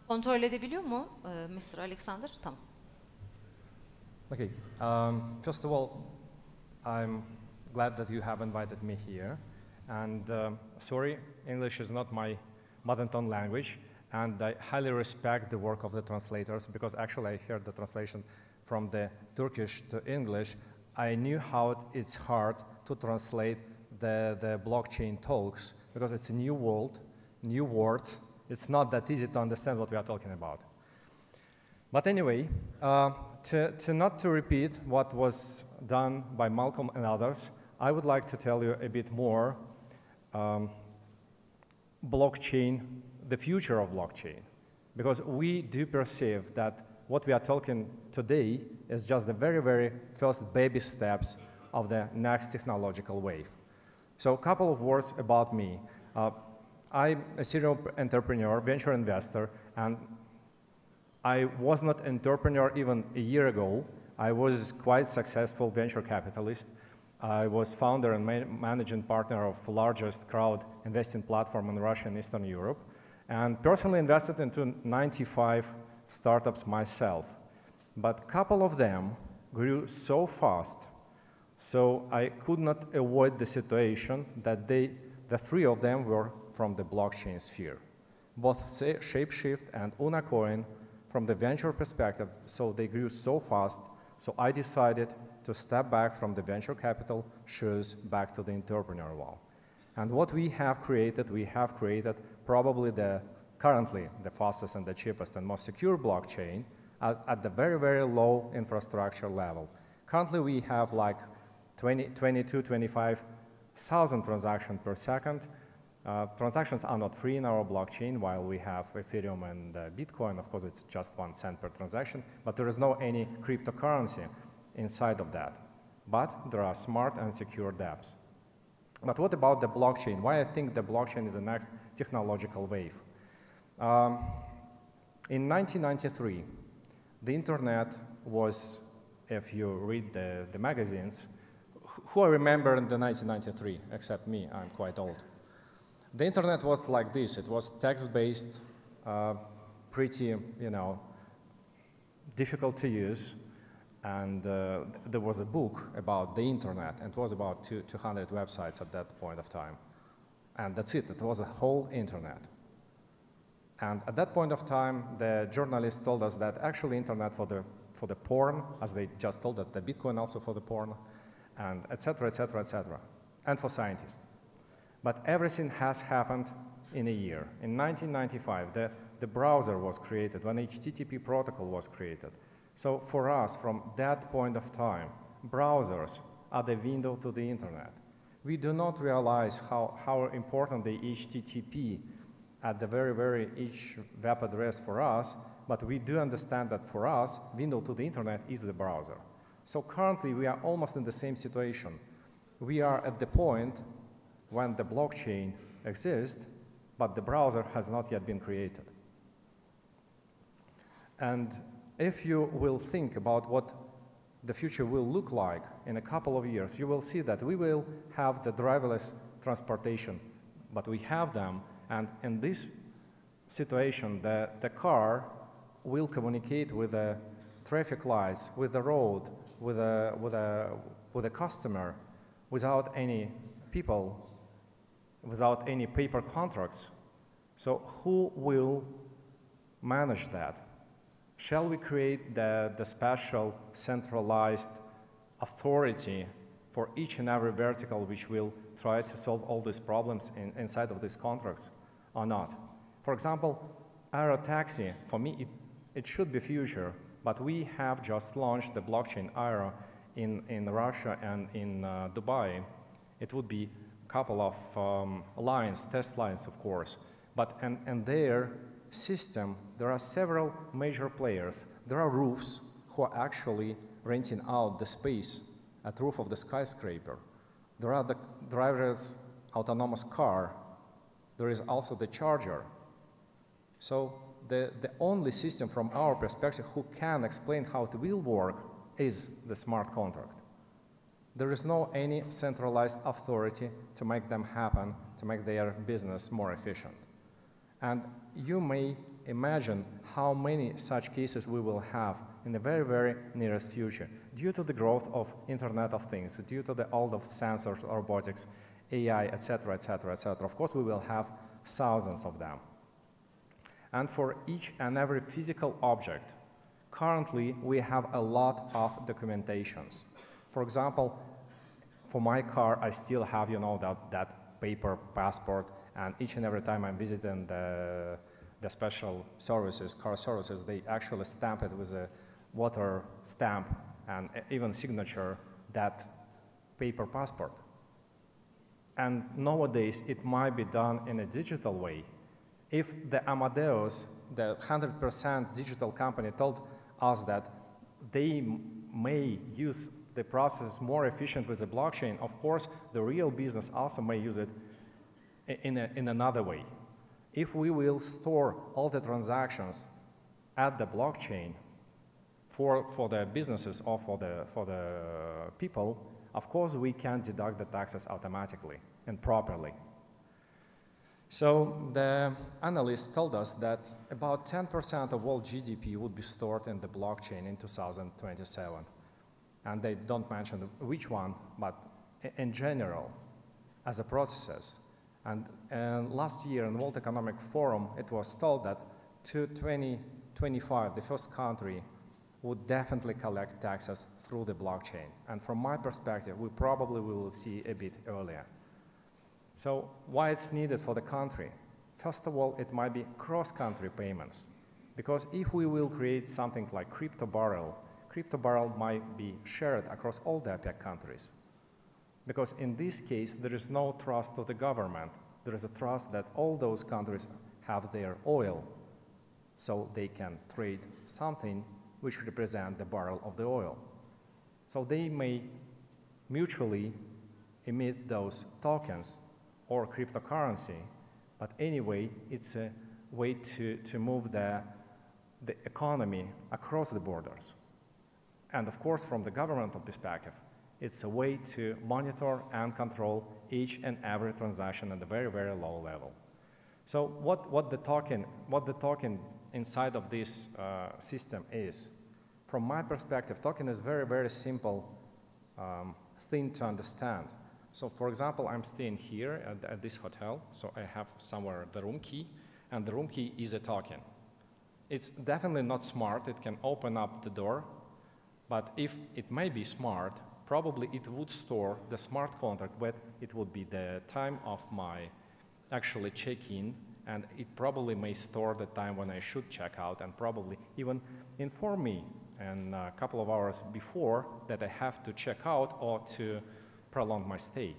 Kontrol edebiliyor mu Mr. Alexander? Tamam. Okay. First of all, I'm glad that you have invited me here. And sorry, English is not my mother tongue language. And I highly respect the work of the translators, because actually I heard the translation from the Turkish to English. I knew how it's hard to translate the blockchain talks, because it's a new world, new words. It's not that easy to understand what we are talking about. But anyway, not to repeat what was done by Malcolm and others, I would like to tell you a bit more blockchain, the future of blockchain, because we do perceive that what we are talking today is just the very, very first baby steps of the next technological wave. So a couple of words about me. I'm a serial entrepreneur, venture investor, and I was not an entrepreneur even a year ago. I was quite successful venture capitalist. I was founder and managing partner of the largest crowd investing platform in Russia and Eastern Europe, and personally invested into 95 startups myself. But a couple of them grew so fast, so I could not avoid the situation that the three of them were from the blockchain sphere. Both Shapeshift and Unacoin from the venture perspective, so they grew so fast, so I decided to step back from the venture capital shoes back to the entrepreneur wall. And what we have created probably currently the fastest and the cheapest and most secure blockchain at the very, very low infrastructure level. Currently we have like 25,000 transactions per second. Transactions are not free in our blockchain, while we have Ethereum and Bitcoin. Of course, it's just 1 cent per transaction, but there is no any cryptocurrency inside of that. But there are smart and secure dApps. But what about the blockchain? Why I think the blockchain is the next technological wave? In 1993, the internet was, if you read the magazines, who I remember in the 1993, except me, I'm quite old. The internet was like this. It was text-based, pretty, difficult to use. And there was a book about the internet, and it was about 200 websites at that point of time. And that's it. It was a whole internet. And at that point of time, the journalists told us that actually internet for the porn, as they just told that the Bitcoin also for the porn, and et cetera, et cetera, et cetera, and for scientists. But everything has happened in a year. In 1995, the browser was created, when HTTP protocol was created. So for us, from that point of time, browsers are the window to the internet. We do not realize how important the HTTP at the very, very each web address for us, but we do understand that for us, window to the internet is the browser. So currently, we are almost in the same situation. We are at the point when the blockchain exists, but the browser has not yet been created. And if you will think about what the future will look like in a couple of years, you will see that we will have the driverless transportation, but we have them, and in this situation, the car will communicate with the traffic lights, with the road, with a customer, without any people, without any paper contracts. So who will manage that? Shall we create the special centralized authority for each and every vertical which will try to solve all these problems inside of these contracts or not? For example, Aero Taxi, for me, it should be future, but we have just launched the blockchain Aero in Russia and in Dubai. It would be a couple of lines, test lines, of course, but and their system, there are several major players. There are roofs who are actually renting out the space at roof of the skyscraper. There are the driverless autonomous car. There is also the charger. So the only system from our perspective who can explain how it will work is the smart contract. There is no any centralized authority to make them happen, to make their business more efficient. And you may imagine how many such cases we will have in the very, very nearest future due to the growth of Internet of Things, due to the all of sensors, robotics, AI, etc., etc., etc. Of course, we will have thousands of them. And for each and every physical object, currently we have a lot of documentations. For example, for my car, I still have, you know, that paper passport, and each and every time I'm visiting the special services, car services, they actually stamp it with a water stamp and even signature, that paper passport. And nowadays, it might be done in a digital way. If the Amadeus, the 100% digital company, told us that they may use the process more efficient with the blockchain, of course, the real business also may use it in another way. If we will store all the transactions at the blockchain for the businesses or for the people, of course, we can deduct the taxes automatically and properly. So the analysts told us that about 10% of all GDP would be stored in the blockchain in 2027. And they don't mention which one, but in general, as a process. And last year in World Economic Forum, it was told that to 2025, the first country would definitely collect taxes through the blockchain. And from my perspective, we probably will see a bit earlier. So why it's needed for the country? First of all, it might be cross-country payments. Because if we will create something like crypto barrel might be shared across all the APEC countries. Because in this case, there is no trust of the government. There is a trust that all those countries have their oil, so they can trade something which represents the barrel of the oil. So they may mutually emit those tokens or cryptocurrency, but anyway, it's a way to move the economy across the borders. And of course, from the governmental perspective, it's a way to monitor and control each and every transaction at a very, very low level. So what the token inside of this system is, from my perspective, token is very, very simple thing to understand. So for example, I'm staying here at this hotel, so I have somewhere the room key, and the room key is a token. It's definitely not smart, it can open up the door, but if it may be smart, probably it would store the smart contract, but it would be the time of my actually check-in, and it probably may store the time when I should check out, and probably even inform me in a couple of hours before that I have to check out or to prolong my stay.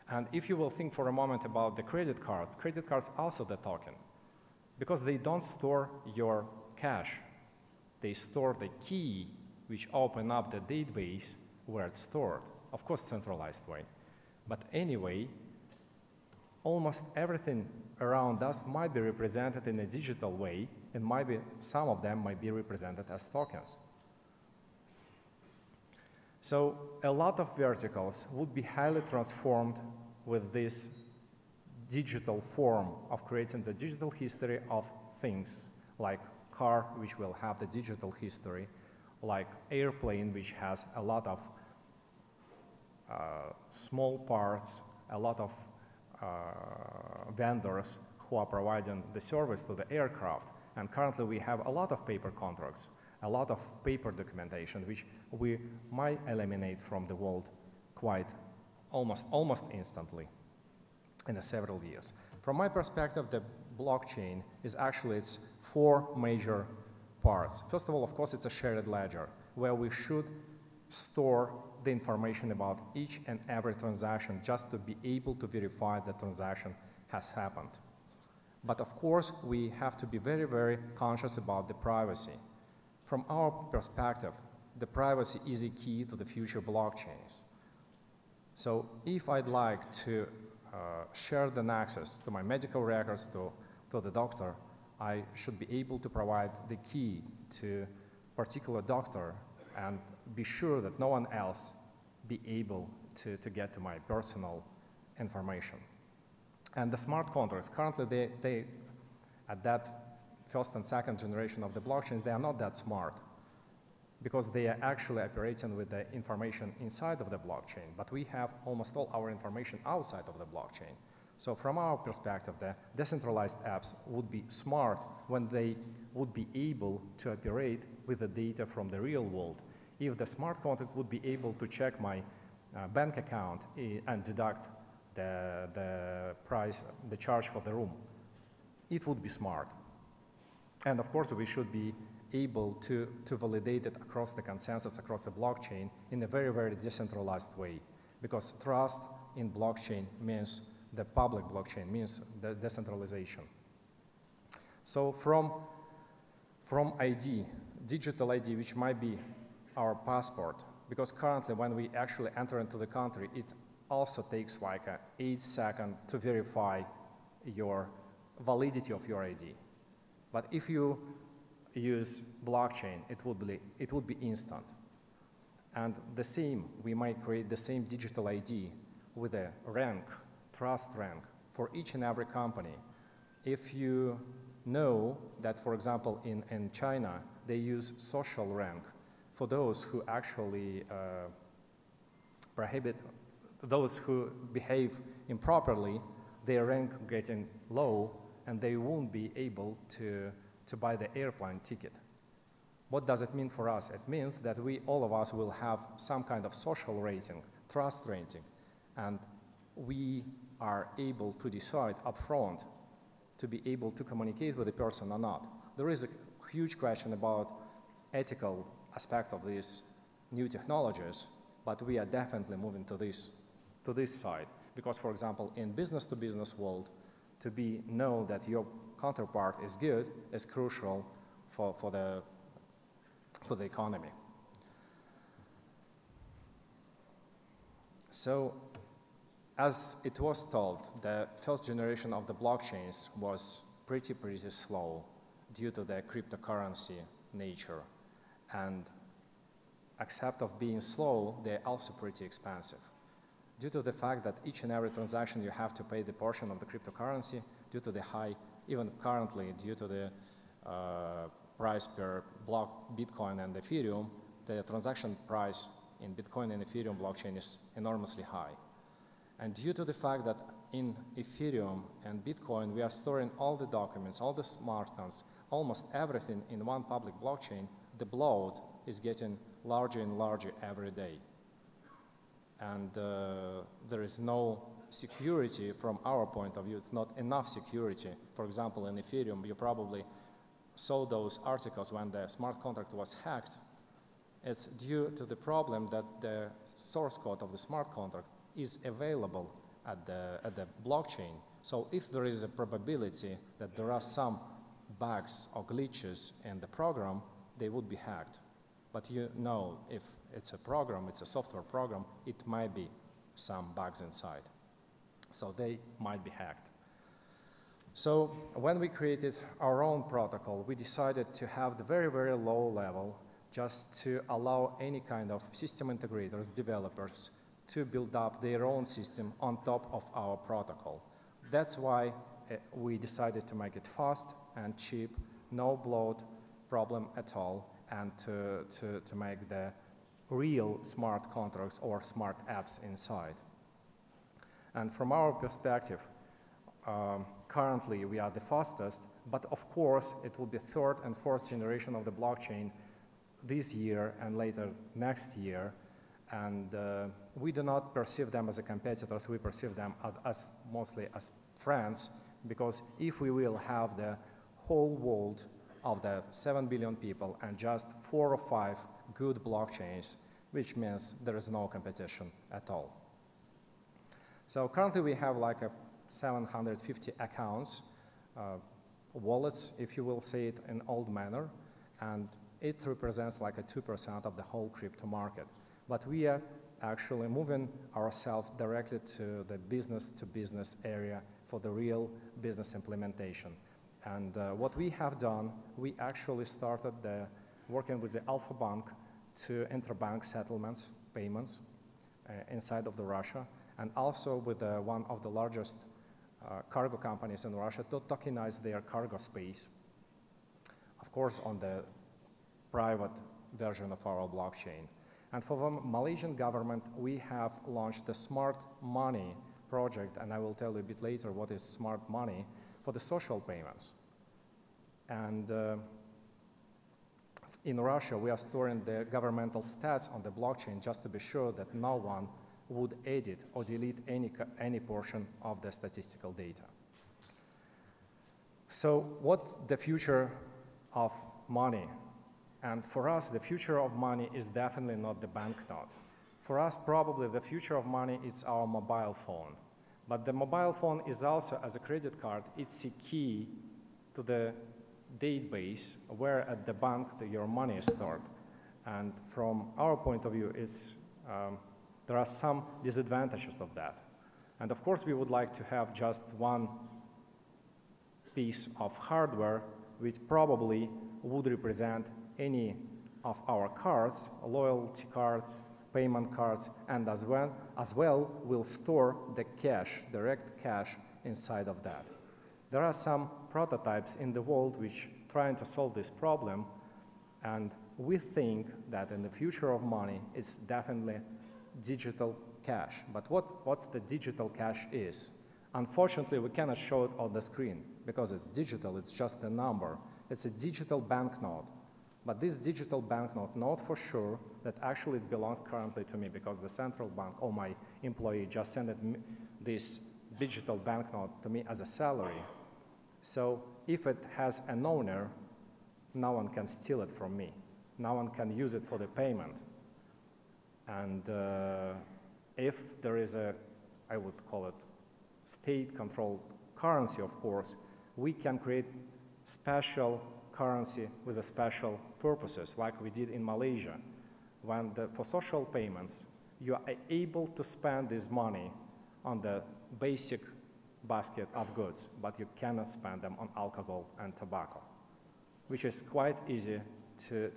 And if you will think for a moment about the credit cards also the token, because they don't store your cash. They store the key which open up the database where it's stored, of course centralized way. But anyway, almost everything around us might be represented in a digital way, and some of them might be represented as tokens. So a lot of verticals would be highly transformed with this digital form of creating the digital history of things, like car, which will have the digital history, like airplane, which has a lot of small parts, a lot of vendors who are providing the service to the aircraft. And currently we have a lot of paper contracts, a lot of paper documentation, which we might eliminate from the world quite almost instantly in several years. From my perspective, the blockchain is actually its four major parts. First of all, of course, it's a shared ledger where we should store the information about each and every transaction just to be able to verify the transaction has happened. But of course, we have to be very, very conscious about the privacy. From our perspective, the privacy is a key to the future blockchains. So if I'd like to share the access to my medical records to the doctor, I should be able to provide the key to a particular doctor and be sure that no one else be able to get to my personal information. And the smart contracts, currently they at that first and second generation of the blockchains, they are not that smart because they are actually operating with the information inside of the blockchain, but we have almost all our information outside of the blockchain. So from our perspective, the decentralized apps would be smart when they would be able to operate with the data from the real world. If the smart contract would be able to check my bank account and deduct the price, the charge for the room, it would be smart. And of course, we should be able to validate it across the consensus, across the blockchain in a very, very decentralized way. Because trust in blockchain means the public blockchain, means the decentralization. So from ID, digital ID, which might be our passport, because currently when we actually enter into the country, it also takes like 8 seconds to verify your validity of your ID. But if you use blockchain, it would be instant. And the same, we might create the same digital ID with a rank, trust rank, for each and every company. If you know that, for example, in China, they use social rank for those who actually prohibit, those who behave improperly, their rank getting low, and they won't be able to buy the airplane ticket. What does it mean for us? It means that all of us will have some kind of social rating, trust rating, and we are able to decide upfront to be able to communicate with the person or not. There is a huge question about ethical aspect of these new technologies, but we are definitely moving to this side. Because, for example, in business-to-business world, to know that your counterpart is good is crucial for the economy. So, as it was told, the first generation of the blockchains was pretty slow due to the cryptocurrency nature. And except of being slow, they're also pretty expensive. Due to the fact that each and every transaction you have to pay the portion of the cryptocurrency, due to the high, even currently, due to the price per block Bitcoin and Ethereum, the transaction price in Bitcoin and Ethereum blockchain is enormously high. And due to the fact that in Ethereum and Bitcoin we are storing all the documents, all the smart contracts, almost everything in one public blockchain, the bloat is getting larger and larger every day. And there is no security from our point of view. It's not enough security. For example, in Ethereum, you probably saw those articles when the smart contract was hacked. It's due to the problem that the source code of the smart contract is available at the blockchain. So if there is a probability that there are some bugs or glitches in the program, they would be hacked. But you know, if it's a program, it's a software program, it might be some bugs inside. So they might be hacked. So when we created our own protocol, we decided to have the very, very low level just to allow any kind of system integrators, developers, to build up their own system on top of our protocol. That's why we decided to make it fast and cheap, no bloat problem at all, and to make the real smart contracts or smart apps inside. And from our perspective, currently we are the fastest, but of course it will be third and fourth generation of the blockchain this year and later next year. And we do not perceive them as competitors, we perceive them as mostly as friends, because if we will have the whole world of the 7 billion people and just 4 or 5 good blockchains, which means there is no competition at all. So currently we have like 750 accounts, wallets, if you will say it in old manner, and it represents like 2% of the whole crypto market. But we are actually moving ourselves directly to the business-to-business area for the real business implementation. And what we have done, we actually started working with the Alpha Bank to interbank settlements, payments inside of Russia, and also with one of the largest cargo companies in Russia to tokenize their cargo space. of course, on the private version of our blockchain. And for the Malaysian government, we have launched the Smart Money project, and I will tell you a bit later what is smart money for the social payments. And in Russia, we are storing the governmental stats on the blockchain just to be sure that no one would edit or delete any portion of the statistical data. So what's the future of money? And for us, the future of money is definitely not the banknote. For us, probably the future of money is our mobile phone. But the mobile phone is also, as a credit card, it's a key to the database where at the bank your money is stored. And from our point of view, there are some disadvantages of that. And of course, we would like to have just one piece of hardware which probably would represent any of our cards, loyalty cards, payment cards, and as well will store the cash, direct cash inside of that. There are some prototypes in the world which trying to solve this problem, and we think that in the future of money, it's definitely digital cash. But what's the digital cash is? Unfortunately, we cannot show it on the screen because it's digital, it's just a number. It's a digital banknote. But this digital banknote, not for sure that actually it belongs currently to me because the central bank or my employee just sent this digital banknote to me as a salary. So if it has an owner, no one can steal it from me. No one can use it for the payment. And if there is I would call it state-controlled currency, of course, we can create special currency with a special purposes, like we did in Malaysia. For social payments, you are able to spend this money on the basic basket of goods, but you cannot spend them on alcohol and tobacco, which is quite easy to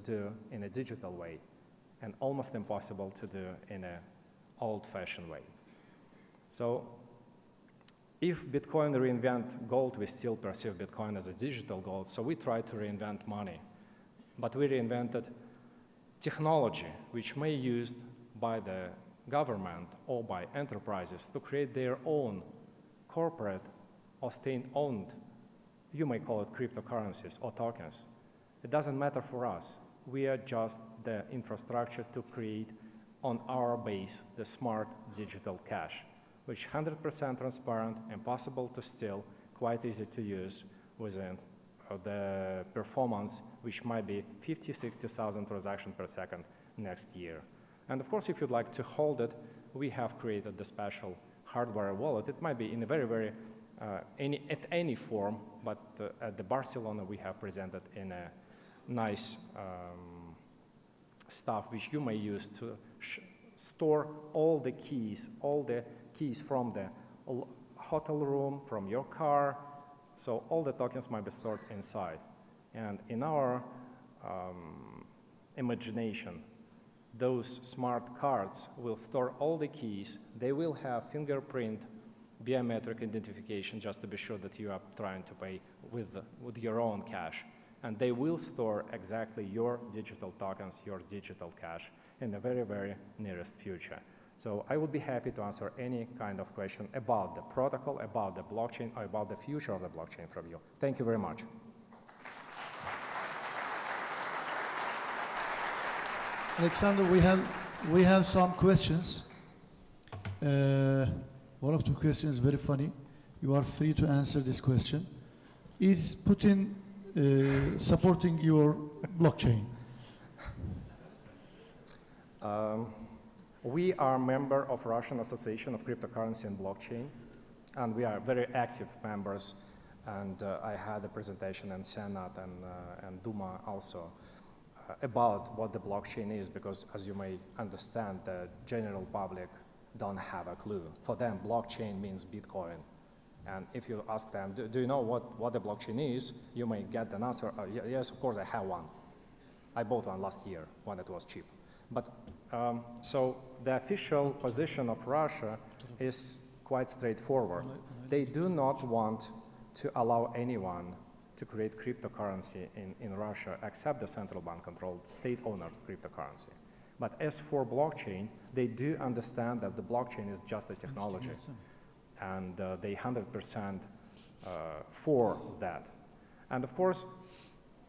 do in a digital way and almost impossible to do in an old-fashioned way. So if Bitcoin reinvent gold, we still perceive Bitcoin as a digital gold, so we try to reinvent money. But we reinvented technology, which may be used by the government or by enterprises to create their own corporate or state-owned, you may call it cryptocurrencies or tokens. It doesn't matter for us. We are just the infrastructure to create on our base the smart digital cash, which 100% transparent, impossible to steal, quite easy to use within the performance, which might be 50, 60,000 transactions per second next year. And of course, if you'd like to hold it, we have created the special hardware wallet. It might be in a very, at any form, but at the Barcelona, we have presented in a nice stuff which you may use to store all the keys from the hotel room, from your car, so all the tokens might be stored inside. And in our imagination, those smart cards will store all the keys. They will have fingerprint biometric identification just to be sure that you are trying to pay with your own cash. And they will store exactly your digital tokens, your digital cash in the very, very nearest future. So I would be happy to answer any kind of question about the protocol, about the blockchain, or about the future of the blockchain from you. Thank you very much. Alexander, we have some questions. One of the questions is very funny. You are free to answer this question. Is Putin supporting your blockchain? We are a member of Russian Association of Cryptocurrency and Blockchain, and we are very active members. And I had a presentation in Senate and Duma also about what the blockchain is, because as you may understand, the general public don't have a clue. For them, blockchain means Bitcoin. And if you ask them, do you know what the blockchain is, you may get an answer, yes, of course I have one. I bought one last year when it was cheap. But so the official position of Russia is quite straightforward. They do not want to allow anyone to create cryptocurrency in Russia except the central bank-controlled state-owned cryptocurrency. But as for blockchain, they do understand that the blockchain is just a technology, and they 100% for that. And of course,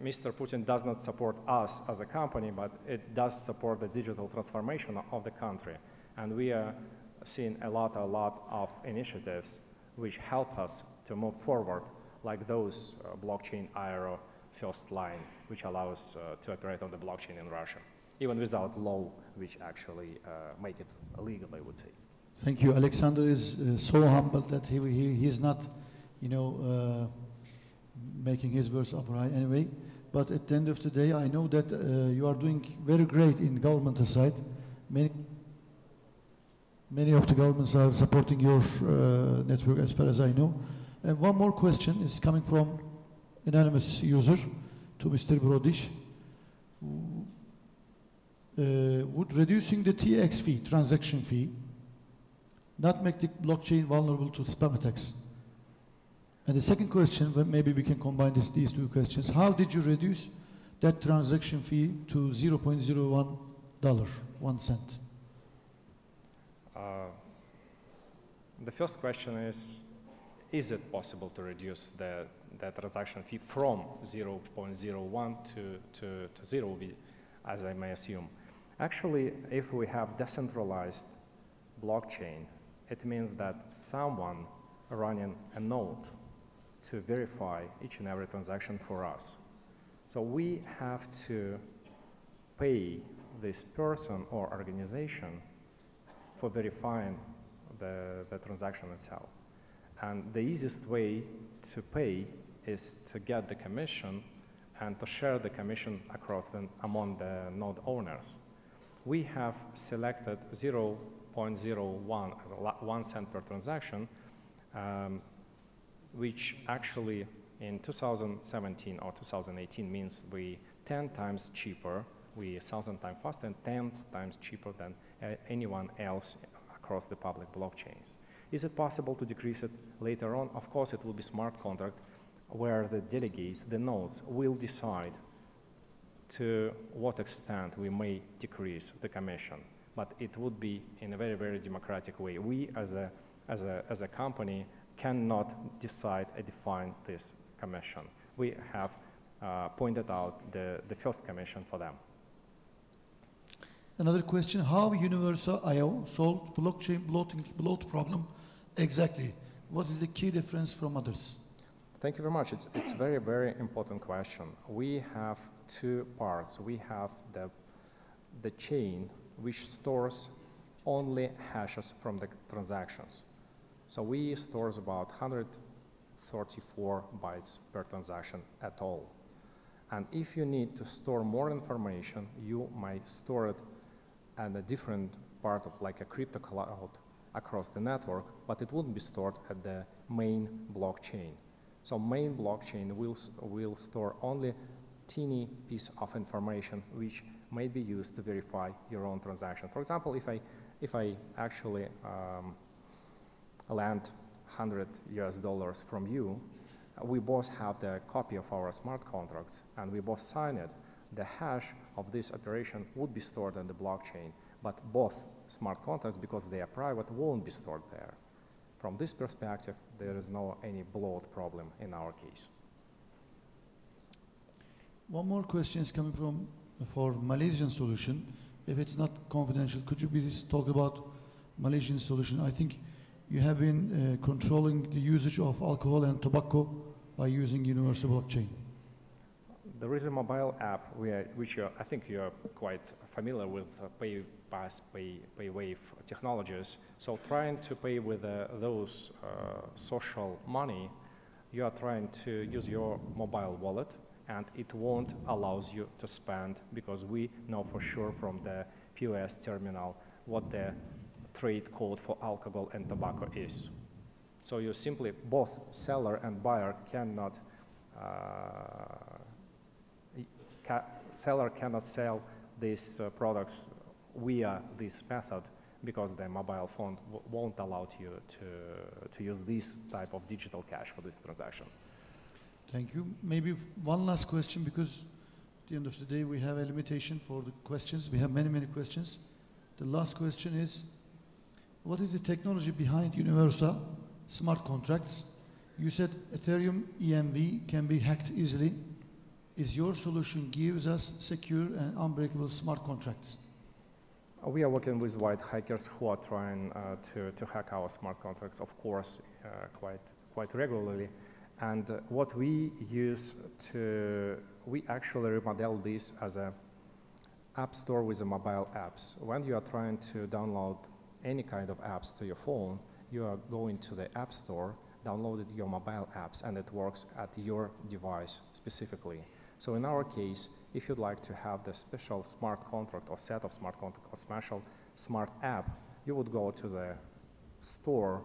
Mr. Putin does not support us as a company, but it does support the digital transformation of the country. And we are seeing a lot of initiatives which help us to move forward, like those blockchain IRO first line, which allows to operate on the blockchain in Russia, even without law, which actually make it illegal, I would say. Thank you. Alexander is so humble that he's not, you know, making his words upright anyway. But at the end of the day, I know that you are doing very great in government side. Many of the governments are supporting your network, as far as I know. And one more question is coming from anonymous user to Mr. Borodich. Would reducing the TX fee, transaction fee, not make the blockchain vulnerable to spam attacks? And the second question, maybe we can combine these two questions. How did you reduce that transaction fee to $0.01, 1 cent? The first question is it possible to reduce the transaction fee from 0.01 to 0, as I may assume? Actually, if we have decentralized blockchain, it means that someone running a node to verify each and every transaction for us. So we have to pay this person or organization for verifying the transaction itself. And the easiest way to pay is to get the commission and to share the commission among the node owners. We have selected 0.01, 1 cent per transaction, which actually in 2017 or 2018 means we 10 times cheaper, we 1,000 times faster and 10 times cheaper than anyone else across the public blockchains. Is it possible to decrease it later on? Of course, it will be smart contract where the delegates, the nodes, will decide to what extent we may decrease the commission. But it would be in a very, very democratic way. We as a company cannot decide and define this commission. We have pointed out the first commission for them. Another question, how Universal I.O. solved blockchain bloat problem exactly? What is the key difference from others? Thank you very much. It's a very, very important question. We have two parts. We have the chain which stores only hashes from the transactions. So we stores about 134 bytes per transaction at all. And if you need to store more information, you might store it at a different part of like a crypto cloud across the network, but it wouldn't be stored at the main blockchain. So main blockchain will store only teeny piece of information which may be used to verify your own transaction. For example, if I actually lend $100 from you, we both have the copy of our smart contracts and we both sign it. The hash of this operation would be stored on the blockchain, but both smart contracts, because they are private, won't be stored there. From this perspective, there is no any bloat problem in our case. One more question is coming for Malaysian solution. If it's not confidential, could you please talk about Malaysian solution? I think you have been controlling the usage of alcohol and tobacco by using universal blockchain. There is a mobile app which I think you're quite familiar with, pay pass, pay wave technologies. So trying to pay with those social money, you are trying to use your mobile wallet, and it won't allow you to spend because we know for sure from the POS terminal what the trade code for alcohol and tobacco is. So you simply, both seller and buyer cannot, seller cannot sell these products via this method because the mobile phone won't allow you to use this type of digital cash for this transaction. Thank you. Maybe one last question, because at the end of the day we have a limitation for the questions. We have many questions. The last question is, what is the technology behind universal smart contracts? You said Ethereum EMV can be hacked easily. Is your solution gives us secure and unbreakable smart contracts? We are working with white hackers who are trying to hack our smart contracts, of course, quite regularly. And what we use we actually remodel this as an app store with the mobile apps. When you are trying to download any kind of apps to your phone, you are going to the app store, downloaded your mobile apps, and it works at your device specifically. So in our case, if you'd like to have the special smart contract or set of smart contract or special smart app, you would go to the store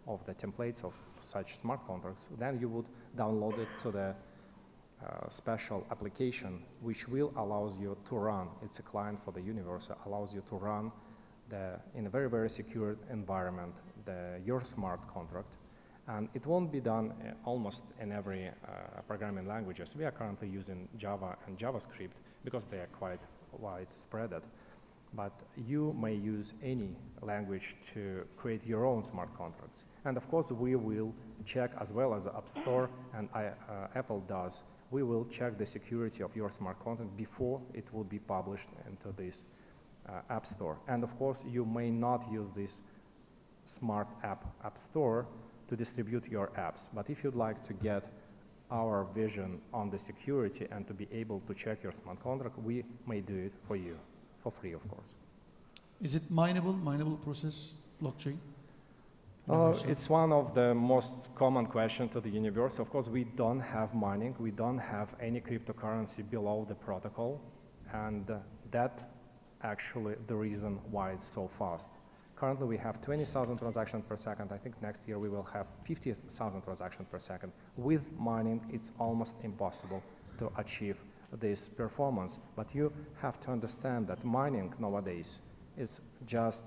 of the templates of such smart contracts. Then you would download it to the special application, which will allows you to run. It's a client for the universe, allows you to run in a very secure environment your smart contract. And it won't be done almost in every programming languages. We are currently using Java and JavaScript because they are quite widespread. But you may use any language to create your own smart contracts. And of course, we will check, as well as the App Store and Apple does, we will check the security of your smart contract before it will be published into this App Store. And of course, you may not use this smart app store to distribute your apps. But if you'd like to get our vision on the security and to be able to check your smart contract, we may do it for you, for free, of course. Is it mineable process blockchain? It's one of the most common questions to the universe. Of course, we don't have mining. We don't have any cryptocurrency below the protocol. And that actually the reason why it's so fast. Currently, we have 20,000 transactions per second. I think next year we will have 50,000 transactions per second. With mining, it's almost impossible to achieve this performance. But you have to understand that mining nowadays is just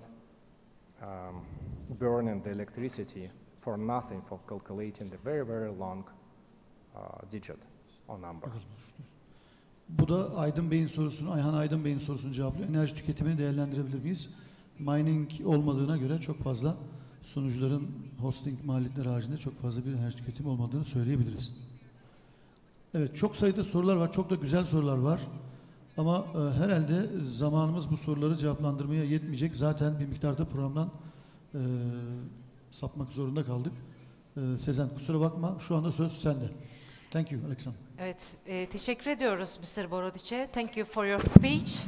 burning the electricity for nothing, for calculating the very long digit or number. Bu da Aydın Bey'in sorusunu, Ayhan Aydın Bey'in sorusunu cevaplıyor. Enerji tüketimini değerlendirebilir miyiz? Mining olmadığına göre çok fazla sunucuların hosting maliyetleri haricinde çok fazla bir enerji tüketimi olmadığını söyleyebiliriz. Evet, çok sayıda sorular var, çok da güzel sorular var. Ama herhalde zamanımız bu soruları cevaplandırmaya yetmeyecek. Zaten bir miktarda programdan sapmak zorunda kaldık. Sezen, kusura bakma, şu anda söz sende. Thank you, Alexander. Evet, teşekkür ediyoruz Mr. Borodich'e. Thank you for your speech.